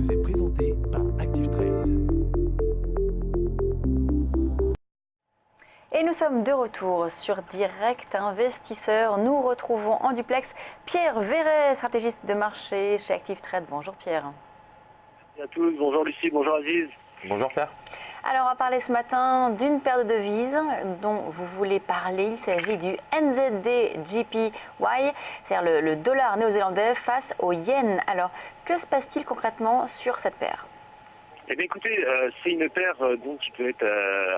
vous est présenté par Active Trades. Et nous sommes de retour sur Direct Investisseur. Nous retrouvons en duplex Pierre Verret, stratégiste de marché chez Active Trade. Bonjour Pierre. Bonjour à tous, bonjour Lucie, bonjour Aziz. Bonjour Pierre. Alors on va parler ce matin d'une paire de devises dont vous voulez parler. Il s'agit du NZD-JPY, c'est-à-dire le dollar néo-zélandais face au yen. Alors que se passe-t-il concrètement sur cette paire ? Eh bien écoutez, c'est une paire donc qui peut être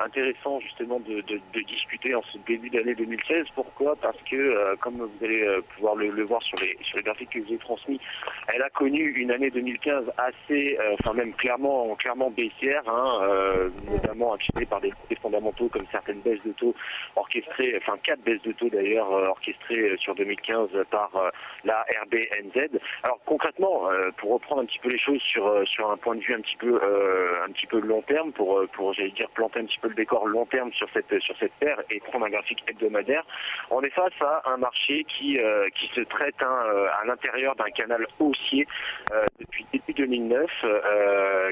intéressant justement de discuter en ce début d'année 2016. Pourquoi ? Parce que comme vous allez pouvoir le voir sur les graphiques que je vous ai transmis, elle a connu une année 2015 assez, enfin même clairement baissière, notamment activée par des fondamentaux comme certaines baisses de taux orchestrées, enfin 4 baisses de taux d'ailleurs orchestrées sur 2015 par la RBNZ. Alors concrètement, pour reprendre un petit peu les choses sur un point de vue un petit peu long terme, pour j'allais dire planter un petit peu le décor long terme sur cette paire et prendre un graphique hebdomadaire, on est face à un marché qui se traite à l'intérieur d'un canal haussier depuis début 2009,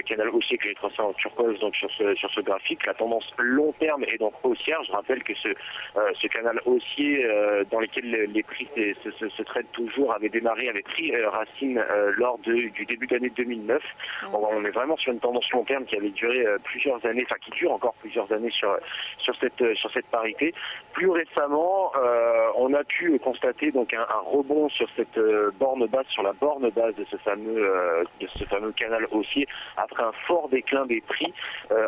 canal haussier que j'ai tracé en turquoise donc sur ce graphique. La tendance long terme est donc haussière. Je rappelle que ce canal haussier dans lequel les prix se traitent toujours avait pris racine lors du début d'année 2009. On est vraiment sur une tendance long terme qui avait duré plusieurs années, enfin qui dure encore plusieurs années sur cette parité. Plus récemment, on a pu constater donc un rebond sur cette borne basse, sur la borne basse de ce fameux canal haussier après un fort déclin des prix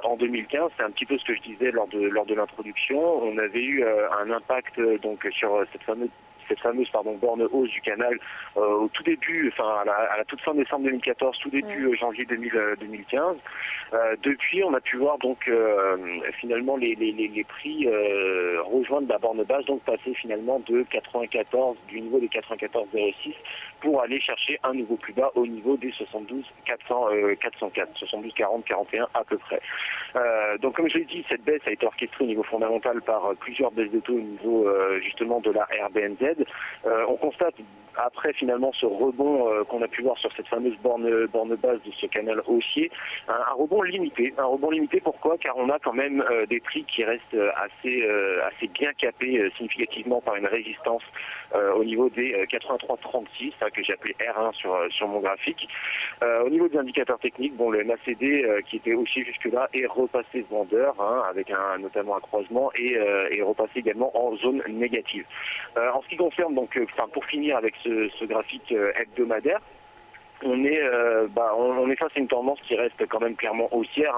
en 2015. C'est un petit peu ce que je disais lors de l'introduction. On avait eu un impact donc sur cette fameuse borne hausse du canal au tout début, enfin à la toute fin décembre 2014, tout début janvier 2015. Depuis, on a pu voir donc finalement les prix rejoindre la borne basse, donc passer finalement du niveau des 94,06 pour aller chercher un nouveau plus bas au niveau des 72,404, 72,40, 41 à peu près. Donc comme je l'ai dit, cette baisse a été orchestrée au niveau fondamental par plusieurs baisses de taux au niveau justement de la RBNZ. On constate après finalement ce rebond qu'on a pu voir sur cette fameuse borne basse de ce canal haussier, un rebond limité. Un rebond limité pourquoi ? Car on a quand même des prix qui restent assez bien capés significativement par une résistance au niveau des 83,36 que j'ai appelé R1 sur mon graphique. Au niveau des indicateurs techniques, le MACD qui était haussier jusque-là est repassé vendeur avec notamment un croisement et repassé également en zone négative. En ce qui concerne donc, pour finir avec ce graphique hebdomadaire, on est face à une tendance qui reste quand même clairement haussière.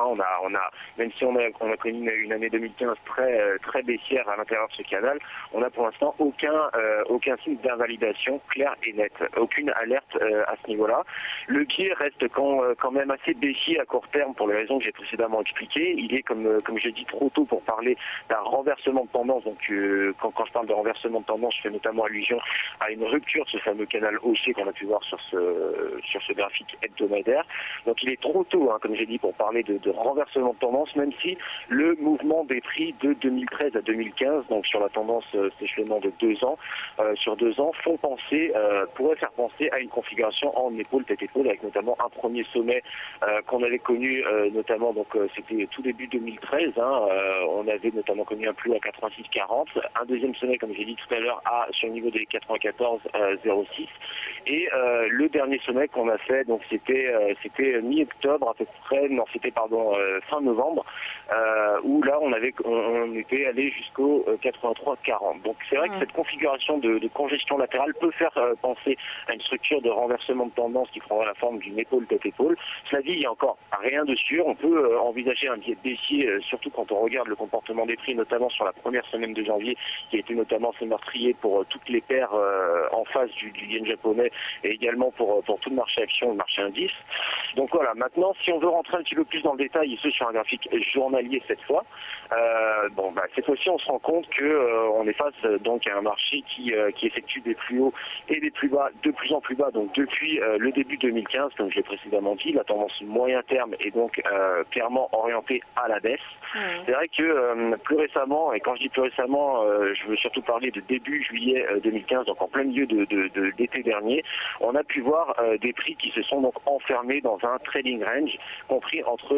Même si on a connu une année 2015 très baissière à l'intérieur de ce canal, on n'a pour l'instant aucun signe d'invalidation clair et net, aucune alerte à ce niveau-là. Le biais reste quand même assez baissier à court terme pour les raisons que j'ai précédemment expliquées. Il est comme j'ai dit trop tôt pour parler d'un renversement de tendance. Donc quand je parle de renversement de tendance, je fais notamment allusion à une rupture de ce fameux canal haussier qu'on a pu voir sur ce graphique hebdomadaire. Donc il est trop tôt, comme j'ai dit, pour parler de renversement de tendance, même si le mouvement des prix de 2013 à 2015, donc sur la tendance d'échelonnement de 2 ans, sur 2 ans, pourrait faire penser à une configuration en épaule tête épaule, avec notamment un premier sommet qu'on avait connu, notamment donc c'était tout début 2013. On avait notamment connu un plus à 86,40, un deuxième sommet, comme j'ai dit tout à l'heure, sur le niveau des 94,06, et le dernier sommet qu'on a fait, donc c'était mi-octobre à peu près, non c'était fin novembre, où là on était allé jusqu'au 83,40. Donc c'est vrai que cette configuration de congestion latérale peut faire penser à une structure de renversement de tendance qui prendra la forme d'une épaule tête épaule. Cela dit, il n'y a encore rien de sûr. On peut envisager un biais baissier, surtout quand on regarde le comportement des prix, notamment sur la première semaine de janvier, qui a été notamment assez meurtrier pour toutes les paires en face du yen japonais et également pour tout le marché action, le marché indice. Donc voilà, maintenant si on veut rentrer un petit peu plus dans le détail, et ce sur un graphique journalier cette fois, cette fois-ci on se rend compte qu'on est face donc à un marché qui effectue des plus hauts et des plus bas, de plus en plus bas, donc depuis le début 2015, comme je l'ai précédemment dit, la tendance moyen terme est donc clairement orientée à la baisse. C'est vrai que plus récemment, et quand je dis plus récemment, je veux surtout parler de début juillet 2015, donc en plein milieu de l'été dernier, on a pu voir des prix qui se sont donc enfermés dans un trading range compris entre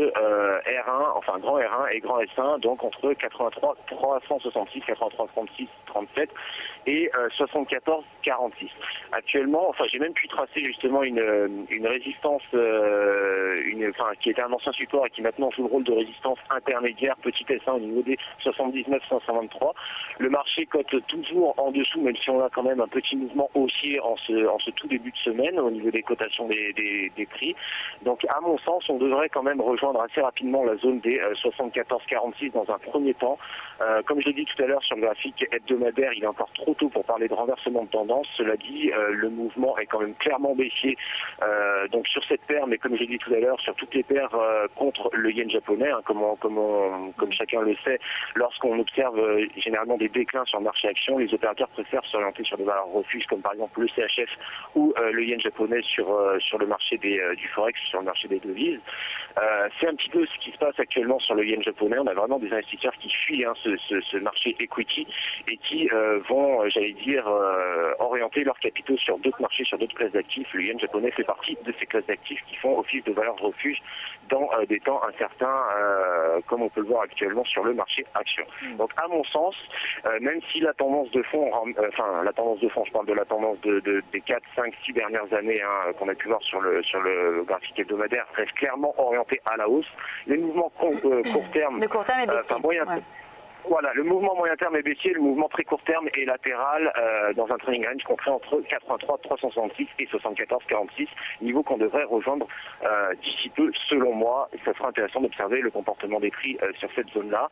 R1, enfin grand R1 et grand S1, donc entre 83 366, 83 36 37 et 74 46. Actuellement, enfin j'ai même pu tracer justement une résistance, qui était un ancien support et qui maintenant joue le rôle de résistance intermédiaire petit S1 au niveau des 79 523. Le marché cote toujours en dessous, même si on a quand même un petit mouvement haussier en ce tout début de semaine au niveau des cotations des prix. Donc à mon sens, on devrait quand même rejoindre assez rapidement la zone des 74-46 dans un premier temps. Comme je l'ai dit tout à l'heure sur le graphique hebdomadaire, il est encore trop tôt pour parler de renversement de tendance. Cela dit, le mouvement est quand même clairement baissier donc sur cette paire, mais comme j'ai dit tout à l'heure, sur toutes les paires contre le yen japonais, hein, comme chacun le sait, lorsqu'on observe généralement des déclins sur le marché action, les opérateurs préfèrent s'orienter sur des valeurs refuges comme par exemple le CHF ou le yen japonais sur le marché du forex, sur le marché des devises. C'est un petit peu ce qui se passe actuellement sur le yen japonais. On a vraiment des investisseurs qui fuient ce marché equity et qui vont, j'allais dire, orienter leurs capitaux sur d'autres marchés, sur d'autres classes d'actifs. Le yen japonais fait partie de ces classes d'actifs qui font office de valeur refuge dans des temps incertains, comme on peut le voir actuellement sur le marché action. Donc à mon sens, même si la tendance de fond, je parle de la tendance des 4, 5, 6 dernières années qu'on a pu voir sur le graphique hebdomadaire, reste clairement orienté à la hausse. Les mouvements court terme, de court terme et baissier. Voilà, le mouvement moyen terme est baissier, le mouvement très court terme est latéral dans un trading range compris entre 83 366 et 74 46, niveau qu'on devrait rejoindre d'ici peu selon moi. Et ça sera intéressant d'observer le comportement des prix sur cette zone-là,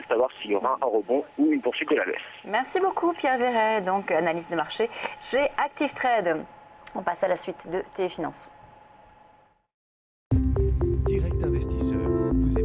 savoir s'il y aura un rebond ou une poursuite de la baisse. Merci beaucoup Pierre Verret, donc analyste de marché chez Active Trade. On passe à la suite de TF Finance. Direct Investisseur vous est